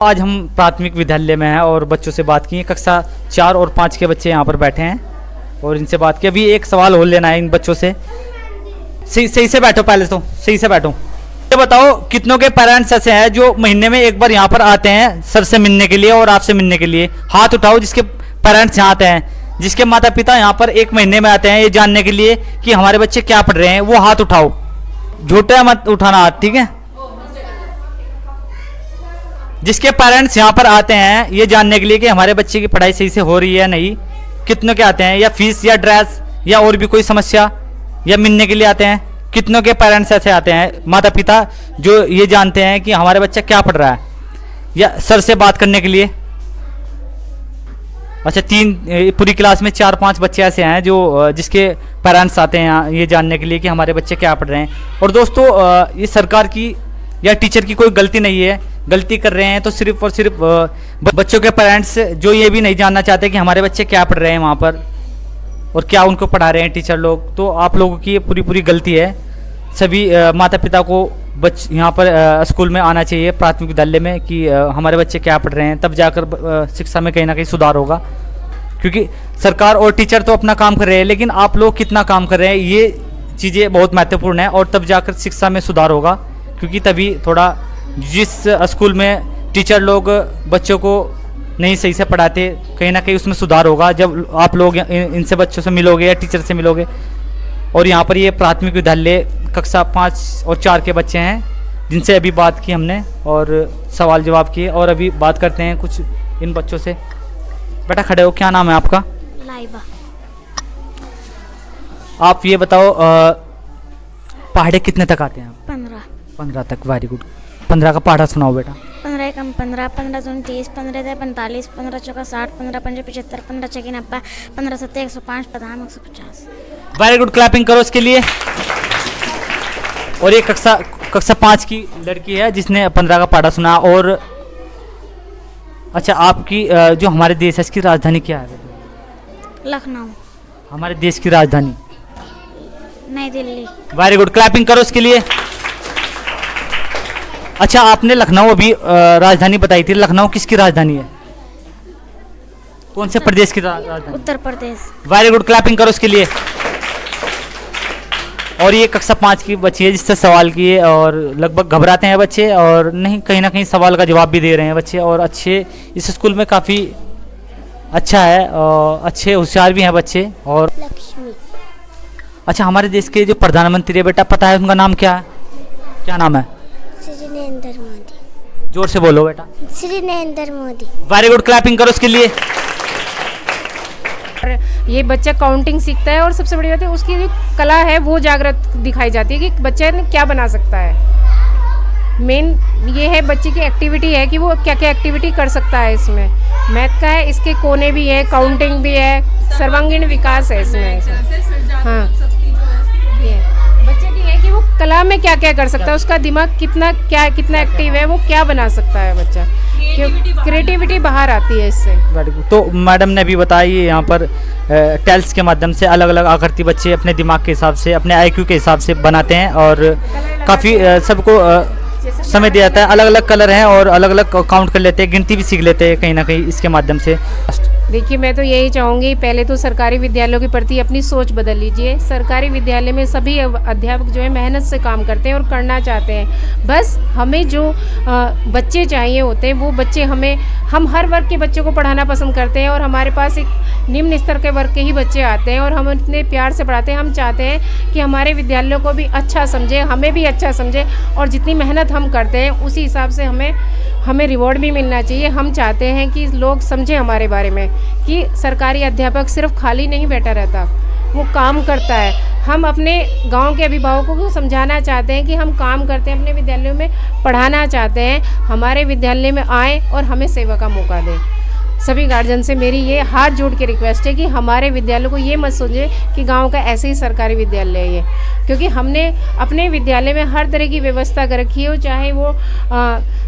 आज हम प्राथमिक विद्यालय में हैं और बच्चों से बात की है। कक्षा 4 और 5 के बच्चे यहाँ पर बैठे हैं और इनसे बात की। अभी एक सवाल और लेना है इन बच्चों से। सही से बैठो, पहले तो सही से बैठो। ये बताओ कितनों के पेरेंट्स ऐसे हैं जो महीने में एक बार यहाँ पर आते हैं सर से मिलने के लिए और आपसे मिलने के लिए? हाथ उठाओ जिसके पेरेंट्स यहाँ आते हैं, जिसके माता पिता यहाँ पर एक महीने में आते हैं ये जानने के लिए कि हमारे बच्चे क्या पढ़ रहे हैं, वो हाथ उठाओ। झूठा मत उठाना हाथ, ठीक है? जिसके पेरेंट्स यहाँ पर आते हैं ये जानने के लिए कि हमारे बच्चे की पढ़ाई सही से हो रही है या नहीं। कितनों के आते हैं, या फीस या ड्रेस या और भी कोई समस्या, या मिलने के लिए आते हैं? कितनों के पेरेंट्स ऐसे आते हैं माता पिता जो ये जानते हैं कि हमारे बच्चा क्या पढ़ रहा है, या सर से बात करने के लिए? अच्छा, पूरी क्लास में 4-5 बच्चे ऐसे हैं जो जिसके पेरेंट्स आते हैं यहाँ ये जानने के लिए कि हमारे बच्चे क्या पढ़ रहे हैं। और दोस्तों ये सरकार की या टीचर की कोई गलती नहीं है। गलती कर रहे हैं तो सिर्फ और सिर्फ बच्चों के पेरेंट्स जो ये भी नहीं जानना चाहते कि हमारे बच्चे क्या पढ़ रहे हैं वहाँ पर और क्या उनको पढ़ा रहे हैं टीचर लोग। तो आप लोगों की पूरी गलती है। सभी माता पिता को यहाँ पर स्कूल में आना चाहिए प्राथमिक विद्यालय में कि हमारे बच्चे क्या पढ़ रहे हैं, तब जाकर शिक्षा में कहीं ना कहीं सुधार होगा। क्योंकि सरकार और टीचर तो अपना काम कर रहे हैं, लेकिन आप लोग कितना काम कर रहे हैं ये चीज़ें बहुत महत्वपूर्ण है और तब जाकर शिक्षा में सुधार होगा। क्योंकि तभी थोड़ा जिस स्कूल में टीचर लोग बच्चों को नहीं सही से पढ़ाते, कहीं ना कहीं उसमें सुधार होगा जब आप लोग इनसे बच्चों से मिलोगे या टीचर से मिलोगे। और यहाँ पर ये प्राथमिक विद्यालय कक्षा 5 और 4 के बच्चे हैं जिनसे अभी बात की हमने और सवाल जवाब किए। और अभी बात करते हैं कुछ इन बच्चों से। बेटा खड़े हो, क्या नाम है आपका? लाइबा। आप ये बताओ पहाड़े कितने तक आते हैं? 15 तक। Very good. 15 का पहाड़ा सुनाओ बेटा। 15 कम 15, 15 दूनी 30, 15 दे 45, 15 चौका 60, 15 पंजे 75, 15 छक्के 90, 15 सत्ते 105, 15 150। वेरी गुड, क्लैपिंग करो इसके लिए। और ये कक्षा 5 की लड़की है जिसने 15 का पहाड़ा सुना। और अच्छा, आपकी जो हमारे देश है इसकी राजधानी क्या है? लखनऊ। हमारे देश की राजधानी? नई दिल्ली। वेरी गुड, क्लैपिंग करो इसके लिए। अच्छा, आपने लखनऊ अभी राजधानी बताई थी। लखनऊ किसकी राजधानी है? कौन से प्रदेश की राजधानी? Uttar Pradesh. Very good, clapping करो इसके लिए। और ये कक्षा 5 की बच्ची है जिससे सवाल किए और लगभग घबराते हैं बच्चे और नहीं कहीं ना कहीं सवाल का जवाब भी दे रहे हैं बच्चे। और अच्छे इस स्कूल में काफ़ी अच्छा है और अच्छे होशियार भी हैं बच्चे। और लक्ष्मी। अच्छा, हमारे देश के जो प्रधानमंत्री है बेटा, पता है उनका नाम क्या है? क्या नाम है? श्री नरेंद्र मोदी। जोर से बोलो बेटा। Shri Narendra Modi. Very good, clapping करो उसके लिए। ये बच्चा काउंटिंग सीखता है और सबसे बड़ी बात है उसकी जो कला है वो जागृत दिखाई जाती है कि बच्चे ने क्या बना सकता है। मेन ये है बच्चे की एक्टिविटी है कि वो क्या क्या एक्टिविटी कर सकता है। इसमें मैथ का है, इसके कोने भी है, काउंटिंग भी है, सर्वांगीण विकास है इसमें। हाँ, ये बच्चे की है कि वो कला में क्या क्या कर सकता है, उसका दिमाग कितना एक्टिव है, वो क्या बना सकता है बच्चा। क्रिएटिविटी बाहर आती है इससे। Very good. तो मैडम ने भी बताया यहाँ पर टेल्स के माध्यम से अलग अलग आकृति बच्चे अपने दिमाग के हिसाब से, अपने IQ के हिसाब से बनाते हैं और काफ़ी सबको समय दिया जाता है। अलग अलग कलर हैं और अलग अलग काउंट कर लेते हैं, गिनती भी सीख लेते हैं कहीं ना कहीं इसके माध्यम से। देखिए, मैं तो यही चाहूँगी पहले तो सरकारी विद्यालयों के प्रति अपनी सोच बदल लीजिए। सरकारी विद्यालय में सभी अध्यापक जो है मेहनत से काम करते हैं और करना चाहते हैं। बस हमें जो बच्चे चाहिए होते हैं वो बच्चे हम हर वर्ग के बच्चों को पढ़ाना पसंद करते हैं और हमारे पास एक निम्न स्तर के वर्ग के ही बच्चे आते हैं और हम इतने प्यार से पढ़ाते हैं। हम चाहते हैं कि हमारे विद्यालयों को भी अच्छा समझे, हमें भी अच्छा समझे और जितनी मेहनत हम करते हैं उसी हिसाब से हमें रिवॉर्ड भी मिलना चाहिए। हम चाहते हैं कि लोग समझें हमारे बारे में कि सरकारी अध्यापक सिर्फ खाली नहीं बैठा रहता, वो काम करता है। हम अपने गांव के अभिभावकों को समझाना चाहते हैं कि हम काम करते हैं, अपने विद्यालयों में पढ़ाना चाहते हैं, हमारे विद्यालय में आएँ और हमें सेवा का मौका दें। सभी गार्जियन से मेरी ये हाथ जोड़ के रिक्वेस्ट है कि हमारे विद्यालय को ये मत सोचे कि गांव का ऐसे ही सरकारी विद्यालय है ये, क्योंकि हमने अपने विद्यालय में हर तरह की व्यवस्था कर रखी हो, चाहे वो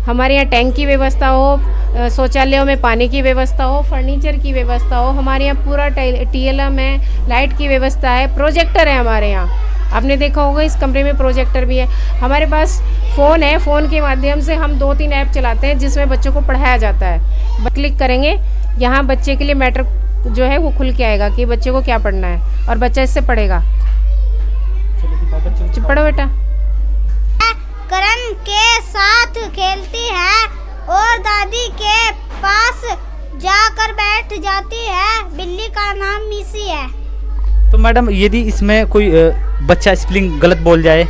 हमारे यहाँ टैंक की व्यवस्था हो, शौचालयों में पानी की व्यवस्था हो, फर्नीचर की व्यवस्था हो, हमारे यहाँ पूरा TLM है, लाइट की व्यवस्था है, प्रोजेक्टर है हमारे यहाँ। आपने देखा होगा इस कमरे में प्रोजेक्टर भी है। हमारे पास फ़ोन है, फ़ोन के माध्यम से हम 2-3 ऐप चलाते हैं जिसमें बच्चों को पढ़ाया जाता है। क्लिक करेंगे, यहाँ बच्चे के लिए मैटर जो है वो खुल के आएगा कि बच्चे को क्या पढ़ना है और बच्चा इससे पढ़ेगा। पढ़ो बेटा। करण के साथ खेलती है और दादी के पास जाकर बैठ जाती है। बिल्ली का नाम मिसी है। तो मैडम यदि इसमें कोई बच्चा स्पेलिंग गलत बोल जाए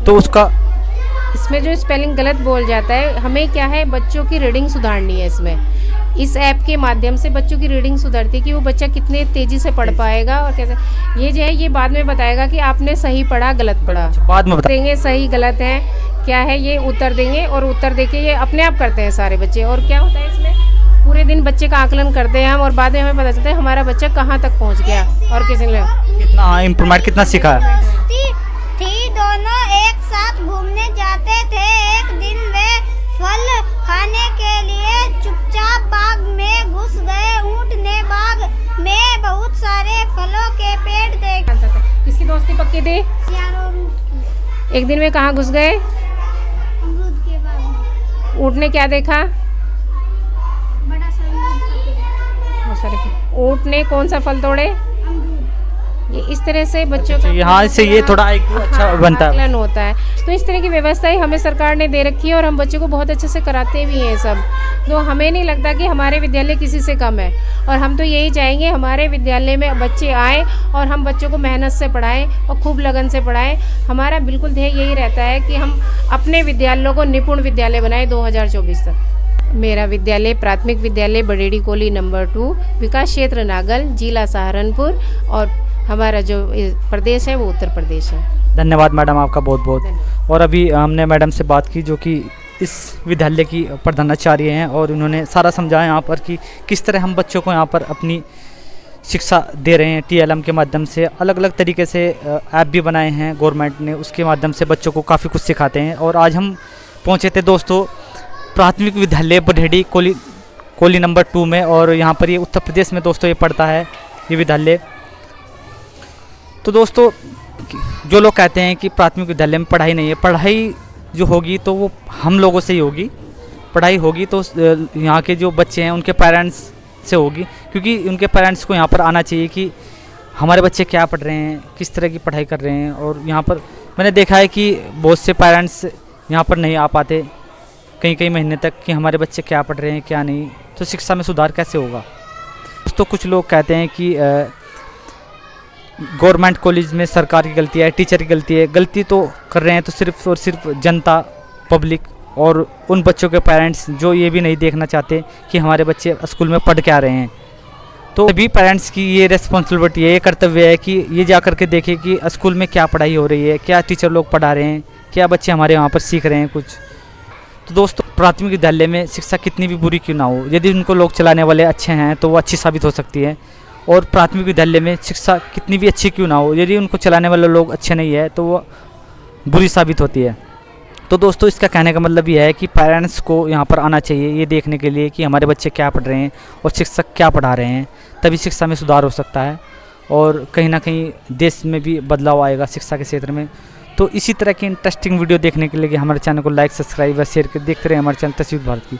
तो उसका, इसमें जो स्पेलिंग गलत बोल जाता है, हमें क्या है, बच्चों की रीडिंग सुधारनी है। इसमें इस ऐप के माध्यम से बच्चों की रीडिंग सुधरती है कि वो बच्चा कितने तेज़ी से पढ़ पाएगा और कैसे। ये जो है ये बाद में बताएगा कि आपने सही पढ़ा गलत पढ़ा, बाद में देंगे सही गलत है क्या है, ये उत्तर देंगे और उत्तर देके ये अपने आप करते हैं सारे बच्चे। और क्या होता है इसमें, पूरे दिन बच्चे का आकलन करते हैं हम और बाद में हमें पता चलता है हमारा बच्चा कहाँ तक पहुँच गया और किसी ने कितना इम्प्रूवमेंट, कितना सीखा है। थी दोनों एक साथ घूमने जाते थे। एक दिन वे फल खाने के लिए चुपचाप बाग में घुस गए। ऊंट ने बाग में बहुत सारे फलों के पेड़ देखे। किसकी दोस्ती पक्की थी? सियार और ऊंट की। एक दिन में कहाँ घुस गए? अमरूद के बाग में। ऊँट ने क्या देखा? बड़ा सा अमरूद का पेड़। बहुत सारे फल। ऊँट ने कौन सा फल तोड़े? ये इस तरह से बच्चों का यहाँ से ये थोड़ा एक अच्छा बनता है, आकलन होता है। तो इस तरह की व्यवस्थाएं हमें सरकार ने दे रखी है और हम बच्चों को बहुत अच्छे से कराते भी हैं सब। तो हमें नहीं लगता कि हमारे विद्यालय किसी से कम है और हम तो यही चाहेंगे हमारे विद्यालय में बच्चे आए और हम बच्चों को मेहनत से पढ़ाएं और खूब लगन से पढ़ाएं। हमारा बिल्कुल ध्येय यही रहता है कि हम अपने विद्यालयों को निपुण विद्यालय बनाएं 2024 तक। मेरा विद्यालय प्राथमिक विद्यालय बडेड़ी कोली नंबर 2, विकास क्षेत्र नागल, जिला सहारनपुर और हमारा जो प्रदेश है वो उत्तर प्रदेश है। धन्यवाद मैडम आपका बहुत बहुत। और अभी हमने मैडम से बात की जो कि इस विद्यालय की प्रधानाचार्य हैं और उन्होंने सारा समझाया यहाँ पर कि किस तरह हम बच्चों को यहाँ पर अपनी शिक्षा दे रहे हैं। TLM के माध्यम से अलग अलग तरीके से ऐप भी बनाए हैं गवर्नमेंट ने, उसके माध्यम से बच्चों को काफ़ी कुछ सिखाते हैं। और आज हम पहुँचे थे दोस्तों प्राथमिक विद्यालय बडेड़ी कोली नंबर 2 में और यहाँ पर ये उत्तर प्रदेश में दोस्तों ये पड़ता है ये विद्यालय। तो दोस्तों जो लोग कहते हैं कि प्राथमिक विद्यालय में पढ़ाई नहीं है, पढ़ाई जो होगी तो वो हम लोगों से ही होगी। पढ़ाई होगी तो यहाँ के जो बच्चे हैं उनके पेरेंट्स से होगी, क्योंकि उनके पेरेंट्स को यहाँ पर आना चाहिए कि हमारे बच्चे क्या पढ़ रहे हैं, किस तरह की पढ़ाई कर रहे हैं। और यहाँ पर मैंने देखा है कि बहुत से पेरेंट्स यहाँ पर नहीं आ पाते कई महीने तक कि हमारे बच्चे क्या पढ़ रहे हैं क्या नहीं, तो शिक्षा में सुधार कैसे होगा। तो कुछ लोग कहते हैं कि गवर्नमेंट कॉलेज में सरकार की गलती है, टीचर की गलती है। गलती तो कर रहे हैं तो सिर्फ और सिर्फ जनता, पब्लिक और उन बच्चों के पेरेंट्स जो ये भी नहीं देखना चाहते कि हमारे बच्चे स्कूल में पढ़ के आ रहे हैं। तो सभी पेरेंट्स की ये रिस्पॉन्सिबिलिटी है, ये कर्तव्य है कि ये जा कर के देखें कि स्कूल में क्या पढ़ाई हो रही है, क्या टीचर लोग पढ़ा रहे हैं, क्या बच्चे हमारे वहाँ पर सीख रहे हैं कुछ। तो दोस्तों प्राथमिक विद्यालय में शिक्षा कितनी भी बुरी क्यों ना हो, यदि उनको लोग चलाने वाले अच्छे हैं तो वो अच्छी साबित हो सकती है। और प्राथमिक विद्यालय में शिक्षा कितनी भी अच्छी क्यों ना हो, यदि उनको चलाने वाले लोग अच्छे नहीं है तो वो बुरी साबित होती है। तो दोस्तों इसका कहने का मतलब यह है कि पेरेंट्स को यहाँ पर आना चाहिए ये देखने के लिए कि हमारे बच्चे क्या पढ़ रहे हैं और शिक्षक क्या पढ़ा रहे हैं, तभी शिक्षा में सुधार हो सकता है और कहीं ना कहीं देश में भी बदलाव आएगा शिक्षा के क्षेत्र में। तो इसी तरह की इंटरेस्टिंग वीडियो देखने के लिए हमारे चैनल को लाइक, सब्सक्राइब व शेयर कर देखते रहे हमारे चैनल तस्वीर भारत की।